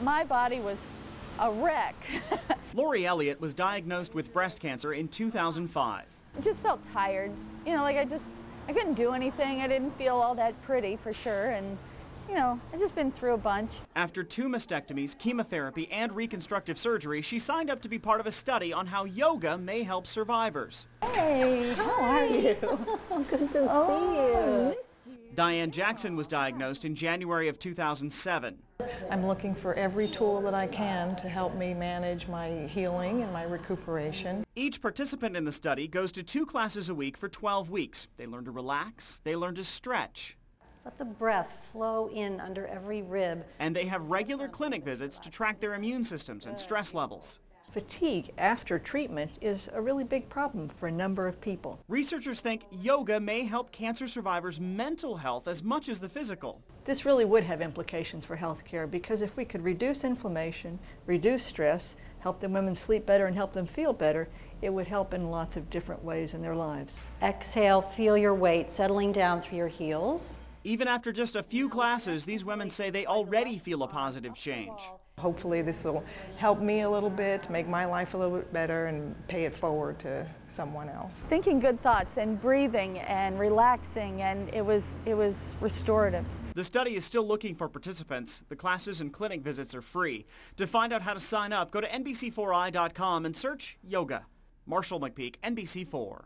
My body was a wreck. Lori Elliott was diagnosed with breast cancer in 2005. I just felt tired. You know, like I couldn't do anything. I didn't feel all that pretty for sure. And, you know, I've just been through a bunch. After 2 mastectomies, chemotherapy, and reconstructive surgery, she signed up to be part of a study on how yoga may help survivors. Hey, how are you? Good to see you. Diane Jackson was diagnosed in January of 2007. I'm looking for every tool that I can to help me manage my healing and my recuperation. Each participant in the study goes to 2 classes a week for 12 weeks. They learn to relax, they learn to stretch. Let the breath flow in under every rib. And they have regular clinic visits to track their immune systems and stress levels. Fatigue after treatment is a really big problem for a number of people. Researchers think yoga may help cancer survivors' mental health as much as the physical. This really would have implications for healthcare, because if we could reduce inflammation, reduce stress, help the women sleep better and help them feel better, it would help in lots of different ways in their lives. Exhale, feel your weight settling down through your heels. Even after just a few classes, these women say they already feel a positive change. Hopefully this will help me a little bit, make my life a little bit better, and pay it forward to someone else. Thinking good thoughts and breathing and relaxing, and it was restorative. The study is still looking for participants. The classes and clinic visits are free. To find out how to sign up, go to NBC4i.com and search yoga. Marshall McPeak, NBC4.